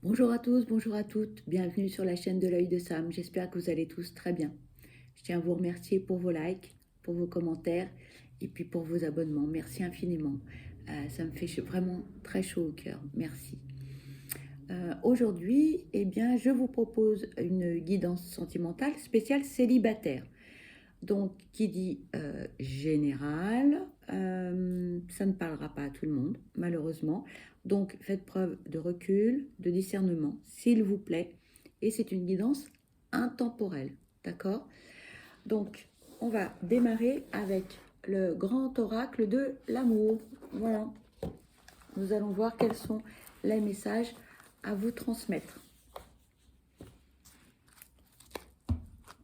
Bonjour à tous, bonjour à toutes, bienvenue sur la chaîne de l'œil de Sam. J'espère que vous allez tous très bien. Je tiens à vous remercier pour vos likes, pour vos commentaires et puis pour vos abonnements. Merci infiniment. Ça me fait vraiment très chaud au cœur. Merci. Aujourd'hui, eh bien, je vous propose une guidance sentimentale spéciale célibataire. Donc, qui dit général, ça ne parlera pas à tout le monde, malheureusement. Donc, faites preuve de recul, de discernement, s'il vous plaît. Et c'est une guidance intemporelle, d'accord? Donc, on va démarrer avec le grand oracle de l'amour. Voilà. Nous allons voir quels sont les messages à vous transmettre.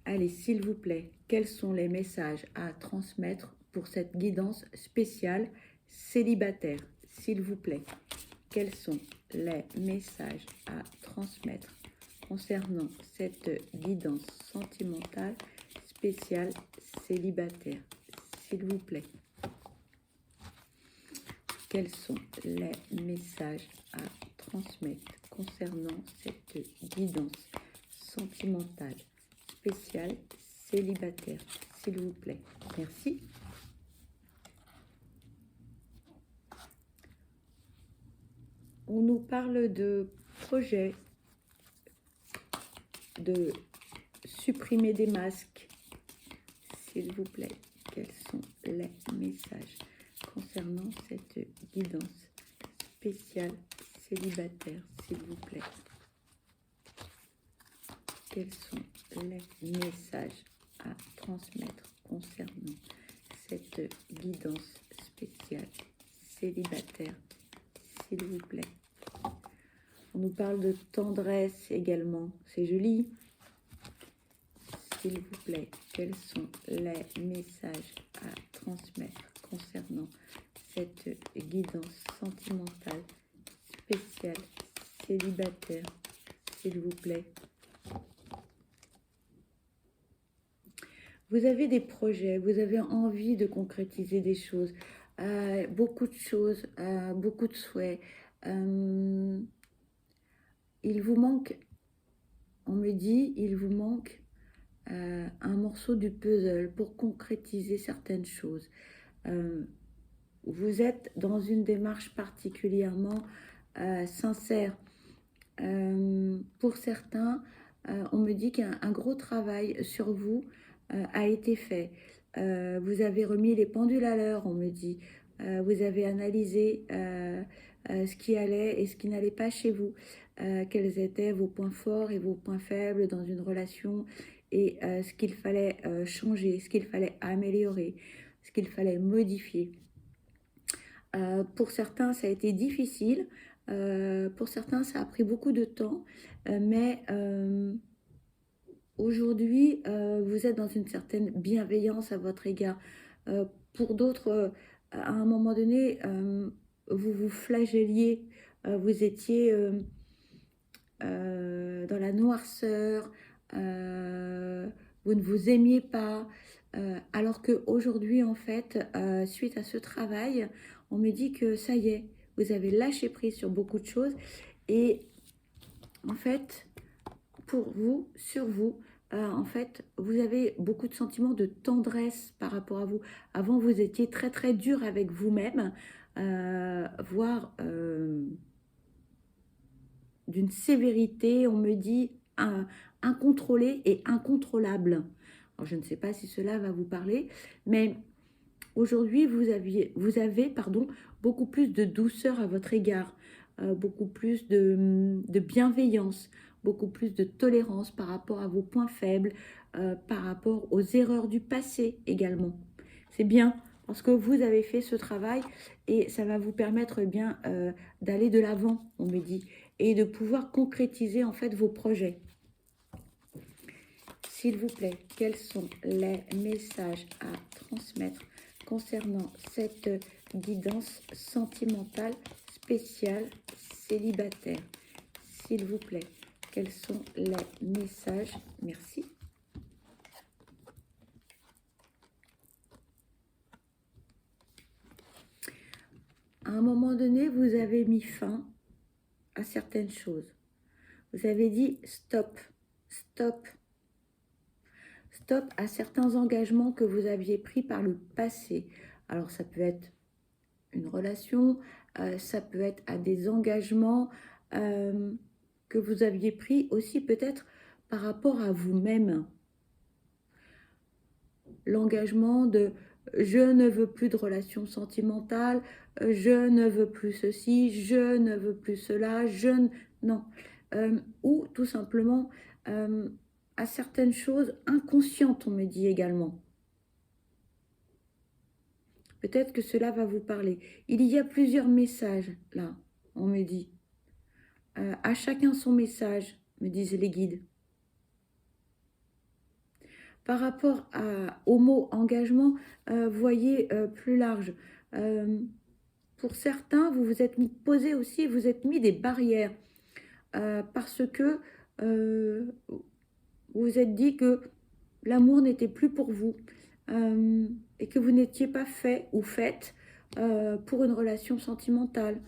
Allez, s'il vous plaît, quels sont les messages à transmettre pour cette guidance spéciale célibataire? S'il vous plaît, quels sont les messages à transmettre concernant cette guidance sentimentale spéciale célibataire? S'il vous plaît, quels sont les messages à transmettre concernant cette guidance sentimentale spéciale célibataire, s'il vous plaît. Merci. On nous parle de projet, de supprimer des masques, s'il vous plaît. Quels sont les messages concernant cette guidance spéciale célibataire, s'il vous plaît? Quels sont les messages à transmettre concernant cette guidance spéciale célibataire, s'il vous plaît? On nous parle de tendresse également, c'est joli. S'il vous plaît, quels sont les messages à transmettre concernant cette guidance sentimentale spéciale célibataire, s'il vous plaît? Vous avez des projets, vous avez envie de concrétiser des choses, beaucoup de choses, beaucoup de souhaits. Il vous manque, on me dit, il vous manque un morceau du puzzle pour concrétiser certaines choses. Vous êtes dans une démarche particulièrement sincère. Pour certains, on me dit qu'un gros travail sur vous a été fait. Vous avez remis les pendules à l'heure, on me dit. Vous avez analysé ce qui allait et ce qui n'allait pas chez vous. Quels étaient vos points forts et vos points faibles dans une relation et ce qu'il fallait changer, ce qu'il fallait améliorer, ce qu'il fallait modifier. Pour certains, ça a été difficile. Pour certains, ça a pris beaucoup de temps. Mais aujourd'hui, vous êtes dans une certaine bienveillance à votre égard. Pour d'autres, à un moment donné, vous vous flagelliez. Vous étiez dans la noirceur. Vous ne vous aimiez pas. Alors qu'aujourd'hui, en fait, suite à ce travail, on me dit que ça y est, vous avez lâché prise sur beaucoup de choses. Et en fait, pour vous, sur vous, en fait, vous avez beaucoup de sentiments de tendresse par rapport à vous. Avant, vous étiez très très dur avec vous-même, voire d'une sévérité, on me dit, incontrôlée et incontrôlable. Alors, je ne sais pas si cela va vous parler, mais aujourd'hui, vous avez beaucoup plus de douceur à votre égard, beaucoup plus de bienveillance, beaucoup plus de tolérance par rapport à vos points faibles, par rapport aux erreurs du passé également. C'est bien parce que vous avez fait ce travail et ça va vous permettre bien d'aller de l'avant, on me dit, et de pouvoir concrétiser en fait vos projets. S'il vous plaît, quels sont les messages à transmettre concernant cette guidance sentimentale spéciale célibataire? S'il vous plaît, quels sont les messages? Merci. À un moment donné, vous avez mis fin à certaines choses. Vous avez dit stop, stop, stop à certains engagements que vous aviez pris par le passé. Alors ça peut être une relation, ça peut être à des engagements que vous aviez pris aussi peut-être par rapport à vous-même. L'engagement de je ne veux plus de relations sentimentales, je ne veux plus ceci, je ne veux plus cela, non. Ou tout simplement à certaines choses inconscientes, on me dit également. Peut-être que cela va vous parler. Il y a plusieurs messages là, on me dit. À chacun son message, me disent les guides. Par rapport au mot engagement, voyez plus large. Pour certains, vous vous êtes posé aussi, vous êtes mis des barrières parce que vous vous êtes dit que l'amour n'était plus pour vous et que vous n'étiez pas fait ou faite pour une relation sentimentale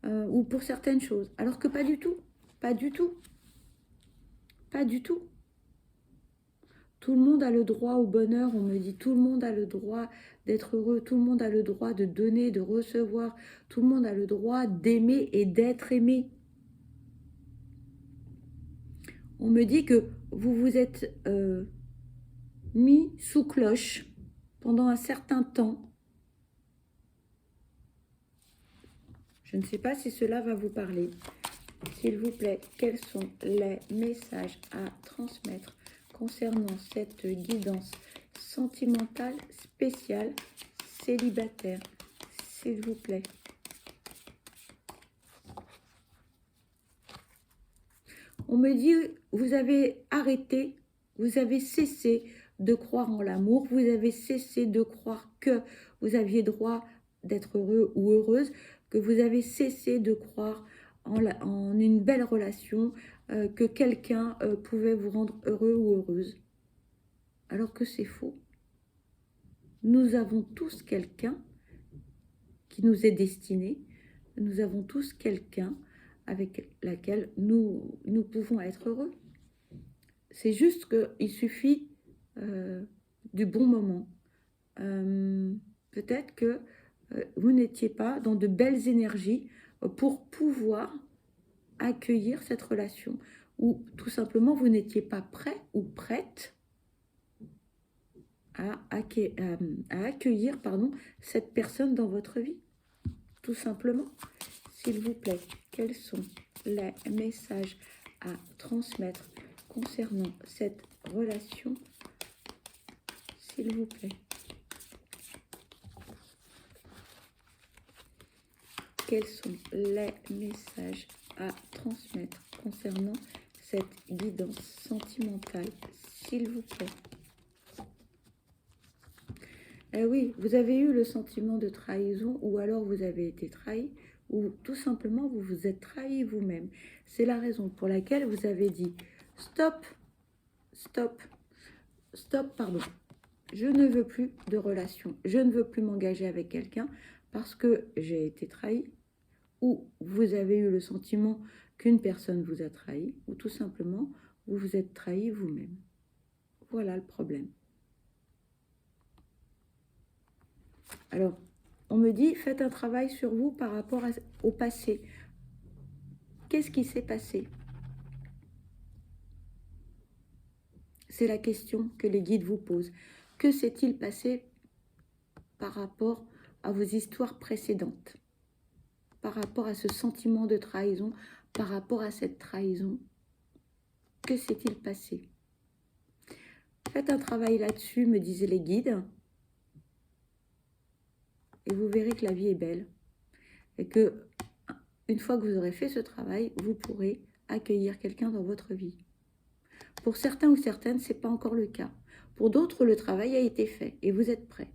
ou pour certaines choses. Alors que pas du tout, pas du tout, pas du tout. Tout le monde a le droit au bonheur, on me dit, tout le monde a le droit d'être heureux, tout le monde a le droit de donner, de recevoir, tout le monde a le droit d'aimer et d'être aimé. On me dit que vous vous êtes mis sous cloche pendant un certain temps. Je ne sais pas si cela va vous parler. S'il vous plaît, quels sont les messages à transmettre concernant cette guidance sentimentale spéciale célibataire, s'il vous plaît. On me dit, vous avez arrêté, vous avez cessé de croire en l'amour, vous avez cessé de croire que vous aviez droit d'être heureux ou heureuse, que vous avez cessé de croire en une belle relation, que quelqu'un pouvait vous rendre heureux ou heureuse. Alors que c'est faux. Nous avons tous quelqu'un qui nous est destiné, nous avons tous quelqu'un avec laquelle nous pouvons être heureux. C'est juste qu'il suffit du bon moment. Peut-être que vous n'étiez pas dans de belles énergies pour pouvoir accueillir cette relation. Ou tout simplement, vous n'étiez pas prêt ou prête à accueillir cette personne dans votre vie. Tout simplement. S'il vous plaît, quels sont les messages à transmettre concernant cette relation, s'il vous plaît? Quels sont les messages à transmettre concernant cette guidance sentimentale, s'il vous plaît? Oui, vous avez eu le sentiment de trahison ou alors vous avez été trahi ou tout simplement vous vous êtes trahi vous-même. C'est la raison pour laquelle vous avez dit stop, stop, stop, pardon. Je ne veux plus de relation, je ne veux plus m'engager avec quelqu'un parce que j'ai été trahi ou vous avez eu le sentiment qu'une personne vous a trahi ou tout simplement vous vous êtes trahi vous-même. Voilà le problème. Alors, on me dit, faites un travail sur vous par rapport au passé. Qu'est-ce qui s'est passé? C'est la question que les guides vous posent. Que s'est-il passé par rapport à vos histoires précédentes? Par rapport à ce sentiment de trahison, par rapport à cette trahison? Que s'est-il passé? Faites un travail là-dessus, me disaient les guides. Et vous verrez que la vie est belle. Et que, une fois que vous aurez fait ce travail, vous pourrez accueillir quelqu'un dans votre vie. Pour certains ou certaines, ce n'est pas encore le cas. Pour d'autres, le travail a été fait et vous êtes prêts.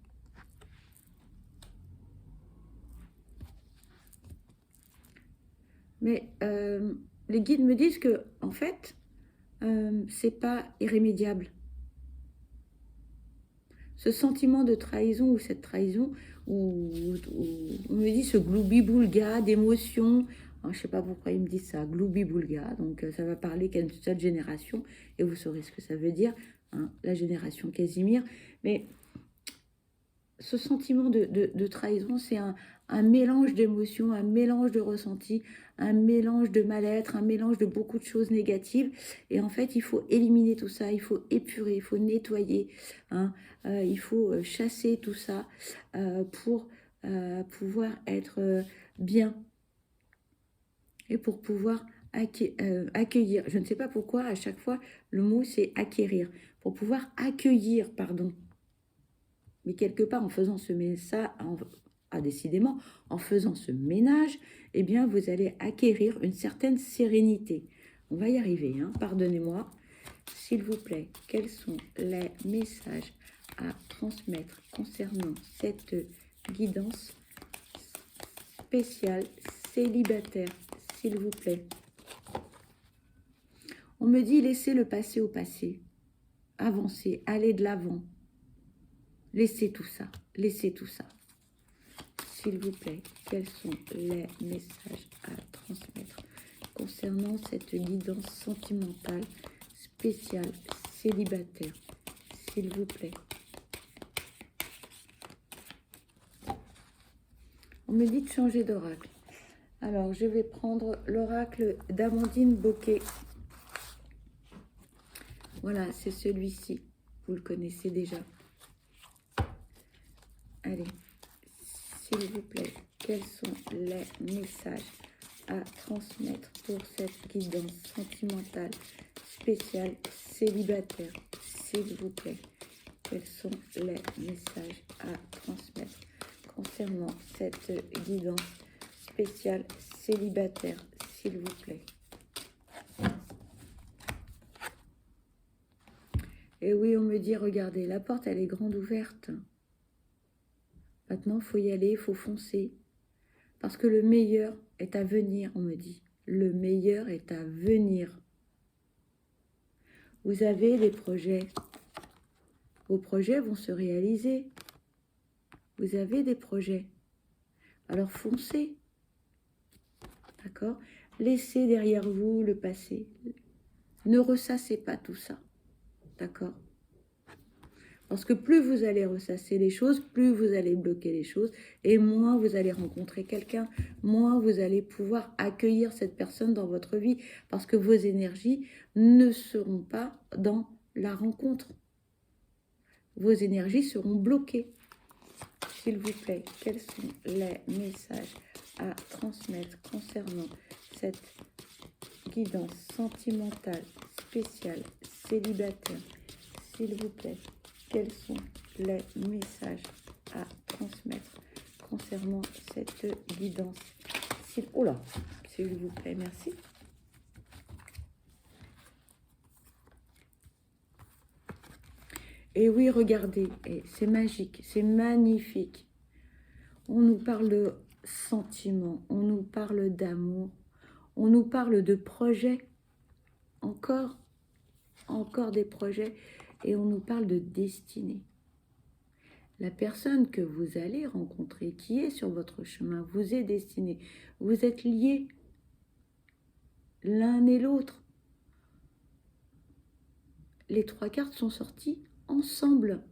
Mais les guides me disent que, en fait, ce n'est pas irrémédiable. Ce sentiment de trahison ou cette trahison, ou on me dit ce gloubi-boulga d'émotions, Je ne sais pas pourquoi ils me disent ça, Gloubi-Boulga. Donc, ça va parler qu'à une seule génération. Et vous saurez ce que ça veut dire, hein, la génération Casimir. Mais ce sentiment de trahison, c'est un mélange d'émotions, un mélange de ressentis, un mélange de mal-être, un mélange de beaucoup de choses négatives. Et en fait, il faut éliminer tout ça, il faut épurer, il faut nettoyer, hein, il faut chasser tout ça pour pouvoir être bien et pour pouvoir accueillir. Je ne sais pas pourquoi, à chaque fois, le mot c'est acquérir. Pour pouvoir accueillir, pardon. Mais quelque part, en faisant ce ménage, décidément, en faisant ce ménage, eh bien, vous allez acquérir une certaine sérénité. On va y arriver, hein, pardonnez-moi. S'il vous plaît, quels sont les messages à transmettre concernant cette guidance spéciale célibataire, s'il vous plaît? On me dit laissez le passé au passé, avancez, allez de l'avant. Laissez tout ça, laissez tout ça. S'il vous plaît, quels sont les messages à transmettre concernant cette guidance sentimentale spéciale célibataire, s'il vous plaît? On me dit de changer d'oracle. Alors, je vais prendre l'oracle d'Amandine Bocquet. Voilà, c'est celui-ci. Vous le connaissez déjà. Allez, s'il vous plaît, quels sont les messages à transmettre pour cette guidance sentimentale spéciale célibataire, s'il vous plaît? Quels sont les messages à transmettre concernant cette guidance spéciale célibataire, s'il vous plaît? Et oui, on me dit, regardez, la porte, elle est grande ouverte. Maintenant, il faut y aller, il faut foncer. Parce que le meilleur est à venir, on me dit. Le meilleur est à venir. Vous avez des projets. Vos projets vont se réaliser. Vous avez des projets. Alors foncez. D'accord? Laissez derrière vous le passé. Ne ressassez pas tout ça. D'accord? Parce que plus vous allez ressasser les choses, plus vous allez bloquer les choses, et moins vous allez rencontrer quelqu'un, moins vous allez pouvoir accueillir cette personne dans votre vie, parce que vos énergies ne seront pas dans la rencontre. Vos énergies seront bloquées. S'il vous plaît, quels sont les messages à transmettre concernant cette guidance sentimentale spéciale célibataire? S'il vous plaît, quels sont les messages à transmettre concernant cette guidance? Oh là, s'il vous plaît, merci. Et oui, regardez, c'est magique, c'est magnifique. On nous parle de sentiments, on nous parle d'amour, on nous parle de projets, encore des projets, et on nous parle de destinée. La personne que vous allez rencontrer, qui est sur votre chemin, vous est destinée. Vous êtes liés l'un et l'autre. Les 3 cartes sont sorties ensemble.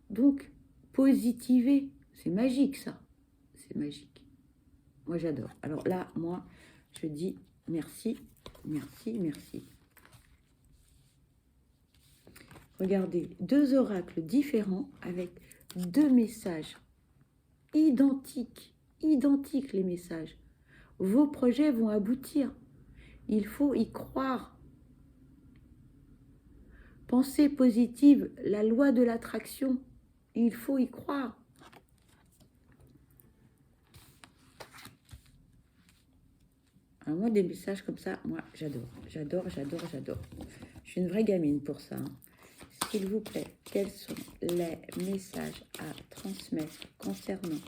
Donc, positivez. C'est magique, ça. C'est magique. Moi, j'adore. Alors là, moi, je dis merci, merci, merci. Regardez, 2 oracles différents avec 2 messages identiques. Identiques, les messages. Vos projets vont aboutir. Il faut y croire. Pensée positive, la loi de l'attraction, il faut y croire. Alors moi, des messages comme ça, moi, j'adore, j'adore, j'adore, j'adore. Je suis une vraie gamine pour ça. Hein. S'il vous plaît, quels sont les messages à transmettre concernant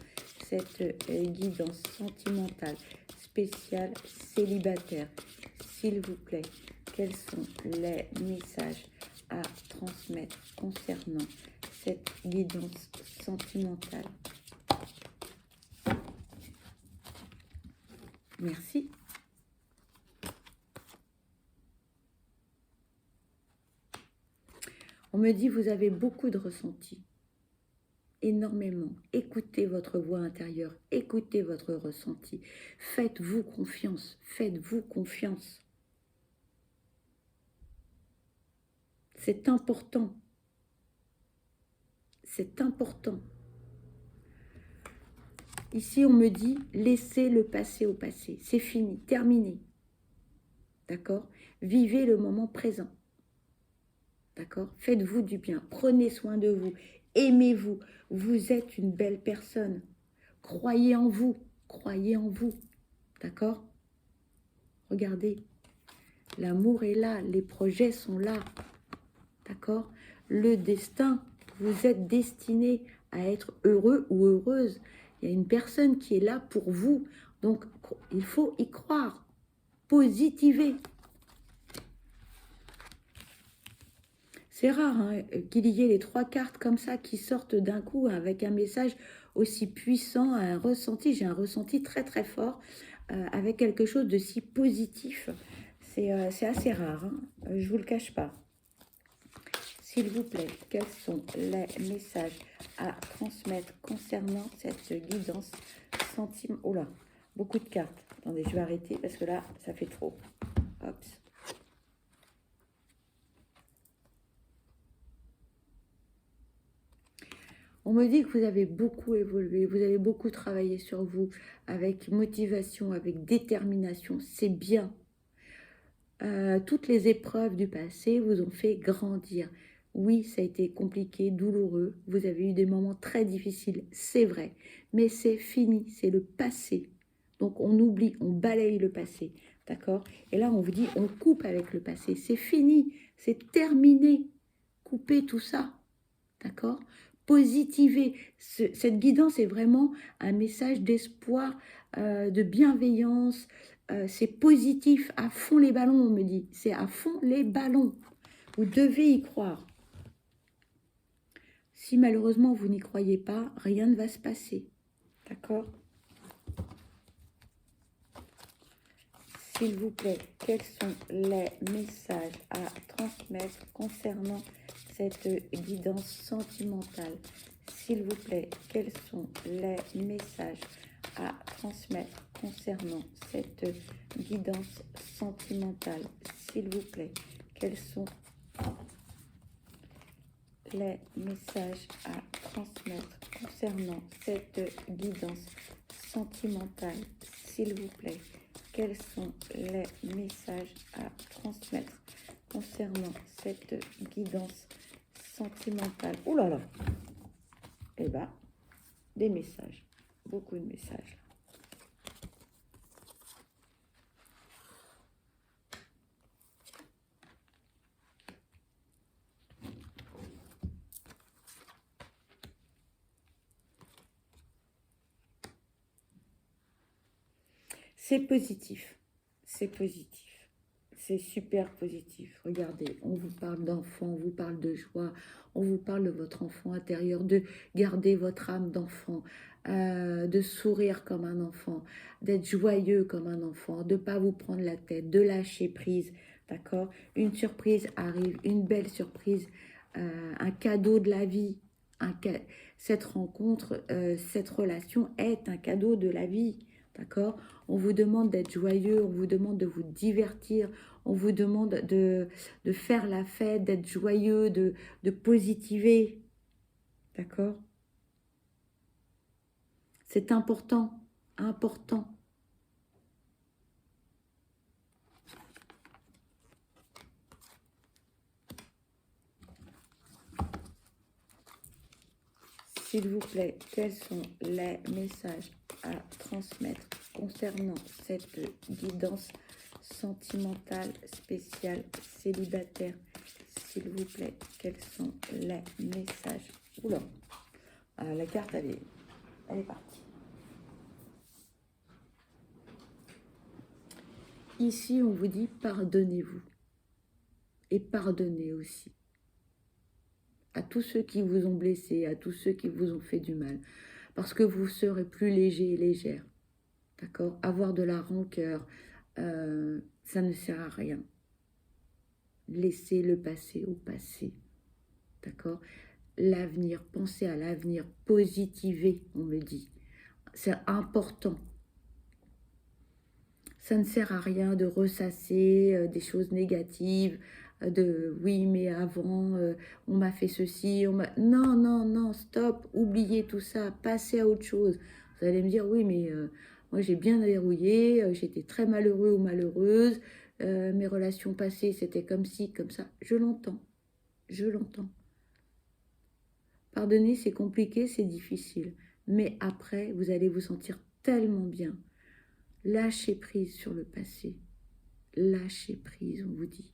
cette guidance sentimentale spéciale célibataire? S'il vous plaît, quels sont les messages à transmettre concernant cette guidance sentimentale? Merci. On me dit, vous avez beaucoup de ressentis. Énormément. Écoutez votre voix intérieure. Écoutez votre ressenti. Faites-vous confiance. Faites-vous confiance. C'est important. C'est important. Ici, on me dit, laissez le passé au passé. C'est fini, terminé. D'accord? Vivez le moment présent. D'accord? Faites-vous du bien. Prenez soin de vous. Aimez-vous. Vous êtes une belle personne. Croyez en vous. Croyez en vous. D'accord? Regardez. L'amour est là. Les projets sont là. D'accord? Le destin, vous êtes destiné à être heureux ou heureuse. Il y a une personne qui est là pour vous. Donc, il faut y croire. Positiver. C'est rare hein, qu'il y ait les 3 cartes comme ça qui sortent d'un coup avec un message aussi puissant, un ressenti. J'ai un ressenti très très fort avec quelque chose de si positif. C'est assez rare, hein, je ne vous le cache pas. S'il vous plaît, quels sont les messages à transmettre concernant cette guidance sentiment... Oh là, beaucoup de cartes. Attendez, je vais arrêter parce que là, ça fait trop. Hop. On me dit que vous avez beaucoup évolué, vous avez beaucoup travaillé sur vous, avec motivation, avec détermination. C'est bien. Toutes les épreuves du passé vous ont fait grandir. Oui, ça a été compliqué, douloureux. Vous avez eu des moments très difficiles, c'est vrai. Mais c'est fini, c'est le passé. Donc on oublie, on balaye le passé. D'accord? Et là, on vous dit, on coupe avec le passé. C'est fini, c'est terminé. Coupez tout ça. D'accord? Positiver. Cette guidance est vraiment un message d'espoir, de bienveillance. C'est positif, à fond les ballons, on me dit. C'est à fond les ballons. Vous devez y croire. Si malheureusement vous n'y croyez pas, rien ne va se passer. D'accord? S'il vous plaît, quels sont les messages à transmettre concernant cette guidance sentimentale? S'il vous plaît, quels sont les messages à transmettre concernant cette guidance sentimentale? S'il vous plaît, quels sont les messages à transmettre concernant cette guidance sentimentale? S'il vous plaît, quels sont les messages à transmettre concernant cette guidance sentimentale? Ouh là là! Eh bien, des messages, beaucoup de messages. C'est positif, c'est positif, c'est super positif. Regardez, on vous parle d'enfant, on vous parle de joie, on vous parle de votre enfant intérieur, de garder votre âme d'enfant, de sourire comme un enfant, d'être joyeux comme un enfant, de ne pas vous prendre la tête, de lâcher prise, d'accord? Une surprise arrive, une belle surprise, un cadeau de la vie. Cette rencontre, cette relation est un cadeau de la vie. D'accord? On vous demande d'être joyeux, on vous demande de vous divertir, on vous demande de faire la fête, d'être joyeux, de positiver. D'accord? C'est important, important. S'il vous plaît, quels sont les messages à transmettre concernant cette guidance sentimentale spéciale célibataire? S'il vous plaît, quels sont les messages? Oula, la carte, elle est partie. Ici, on vous dit pardonnez-vous. Et pardonnez aussi à tous ceux qui vous ont blessé, à tous ceux qui vous ont fait du mal. Parce que vous serez plus léger et légère. d'accord? Avoir de la rancœur, ça ne sert à rien. Laissez le passé au passé, d'accord? L'avenir, pensez à l'avenir, positiver, on me dit. C'est important. Ça ne sert à rien de ressasser des choses négatives, de oui, mais avant, on m'a fait ceci, on m'a... Non, non, non, stop, oubliez tout ça, passez à autre chose. Vous allez me dire, oui, mais moi j'ai bien verrouillé, j'étais très malheureux ou malheureuse, mes relations passées, c'était comme ci, comme ça. Je l'entends, je l'entends. Pardonner, c'est compliqué, c'est difficile. Mais après, vous allez vous sentir tellement bien. Lâchez prise sur le passé. Lâchez prise, on vous dit.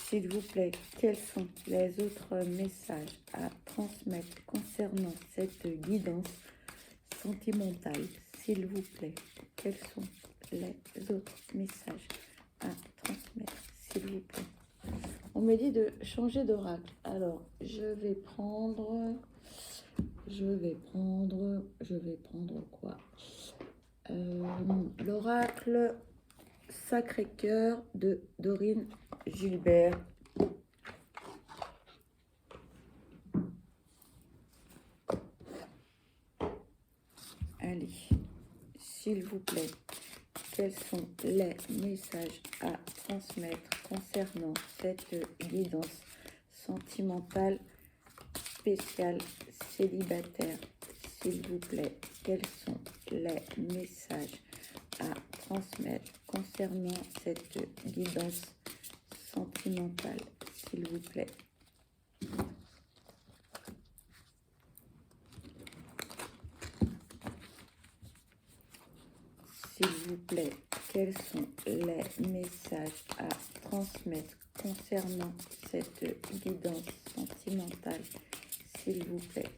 S'il vous plaît, quels sont les autres messages à transmettre concernant cette guidance sentimentale? S'il vous plaît, quels sont les autres messages à transmettre? S'il vous plaît. On me dit de changer d'oracle. Alors, je vais prendre quoi? L'oracle Sacré-Cœur de Dorine Gilbert. Allez, s'il vous plaît, quels sont les messages à transmettre concernant cette guidance sentimentale spéciale célibataire? S'il vous plaît, quels sont les messages à transmettre concernant cette guidance sentimentale? S'il vous plaît. S'il vous plaît, quels sont les messages à transmettre concernant cette guidance sentimentale? S'il vous plaît.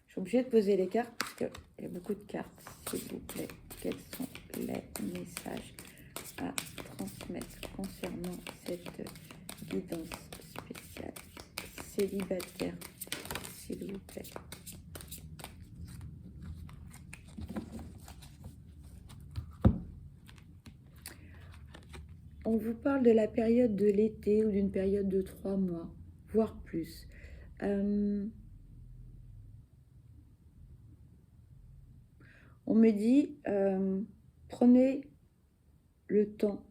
Je suis obligée de poser les cartes parce qu'il y a beaucoup de cartes. S'il vous plaît, quels sont les messages à transmettre concernant cette guidance spéciale célibataire? S'il vous plaît. On vous parle de la période de l'été ou d'une période de 3 mois, voire plus. On me dit, prenez le temps,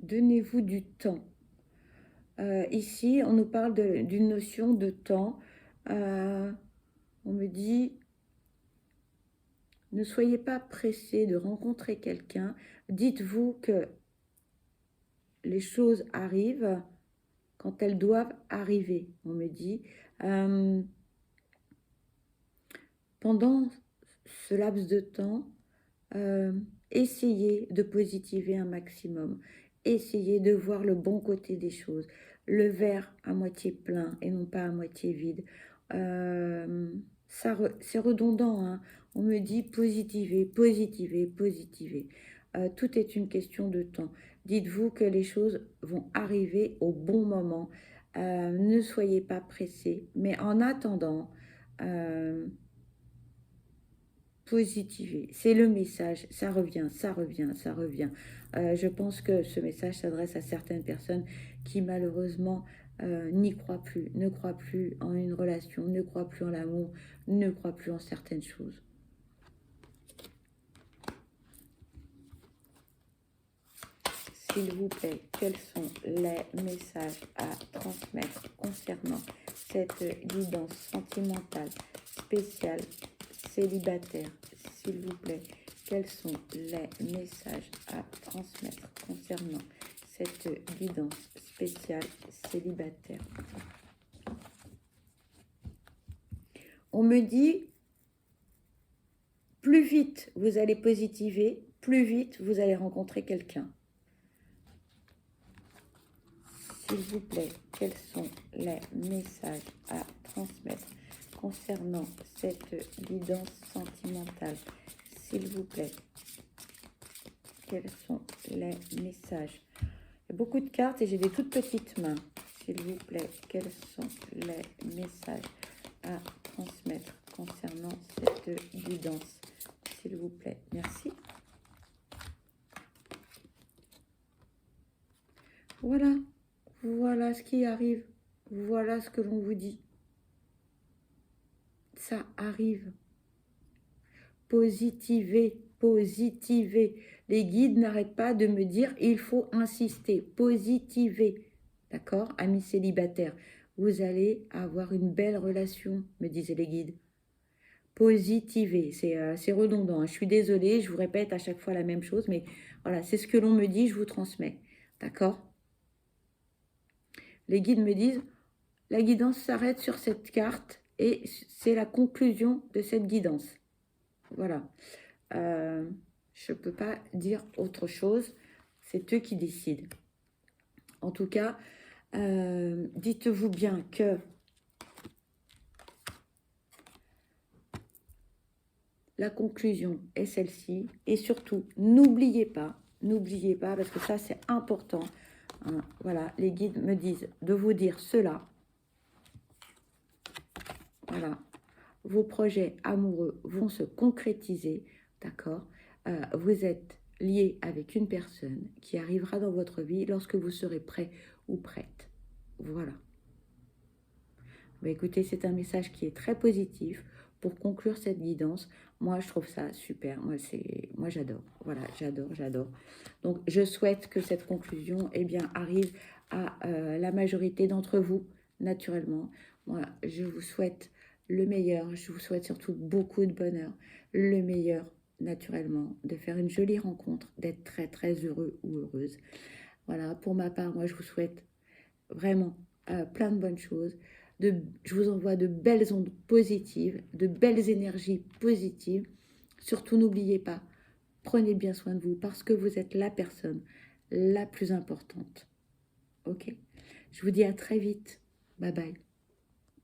donnez-vous du temps. Ici, on nous parle d'une notion de temps. On me dit, ne soyez pas pressé de rencontrer quelqu'un. Dites-vous que les choses arrivent quand elles doivent arriver, on me dit. Pendant ce laps de temps, essayez de positiver un maximum. Essayez de voir le bon côté des choses. Le verre à moitié plein et non pas à moitié vide. C'est redondant, hein. On me dit positiver, positiver, positiver. Tout est une question de temps. Dites-vous que les choses vont arriver au bon moment. Ne soyez pas pressés. Mais en attendant, positiver. C'est le message. Ça revient, ça revient, ça revient. Je pense que ce message s'adresse à certaines personnes qui malheureusement n'y croient plus, ne croient plus en une relation, ne croient plus en l'amour, ne croient plus en certaines choses. S'il vous plaît, quels sont les messages à transmettre concernant cette guidance sentimentale spéciale célibataire? S'il vous plaît, quels sont les messages à transmettre concernant cette guidance spéciale célibataire? On me dit, plus vite vous allez positiver, plus vite vous allez rencontrer quelqu'un. S'il vous plaît, quels sont les messages à transmettre concernant cette guidance sentimentale? S'il vous plaît. quels sont les messages? Il y a beaucoup de cartes et j'ai des toutes petites mains. S'il vous plaît, quels sont les messages à transmettre concernant cette guidance? S'il vous plaît, merci. Voilà, voilà ce qui arrive. Voilà ce que l'on vous dit. Ça arrive. Positivez, positivez. Les guides n'arrêtent pas de me dire il faut insister, positivez. D'accord, amis célibataires, vous allez avoir une belle relation, me disaient les guides. Positivez, c'est redondant, hein. Je suis désolée, je vous répète à chaque fois la même chose, mais voilà, c'est ce que l'on me dit, je vous transmets. D'accord? Les guides me disent la guidance s'arrête sur cette carte et c'est la conclusion de cette guidance. Voilà. Je ne peux pas dire autre chose. C'est eux qui décident. En tout cas, dites-vous bien que la conclusion est celle-ci. Et surtout, n'oubliez pas, parce que ça c'est important. Hein, voilà, les guides me disent de vous dire cela. Voilà, vos projets amoureux vont se concrétiser, d'accord? Vous êtes lié avec une personne qui arrivera dans votre vie lorsque vous serez prêt ou prête. Voilà. Bah, écoutez, c'est un message qui est très positif pour conclure cette guidance. Moi, je trouve ça super. Moi, j'adore. Voilà, j'adore. Donc, je souhaite que cette conclusion, eh bien, arrive à la majorité d'entre vous, naturellement. Moi, je vous souhaite le meilleur. Je vous souhaite surtout beaucoup de bonheur. Le meilleur, naturellement, de faire une jolie rencontre, d'être très, très heureux ou heureuse. Voilà, pour ma part, moi, je vous souhaite vraiment plein de bonnes choses. Je vous envoie de belles ondes positives, de belles énergies positives. Surtout, n'oubliez pas, prenez bien soin de vous parce que vous êtes la personne la plus importante. Ok? Je vous dis à très vite. Bye bye.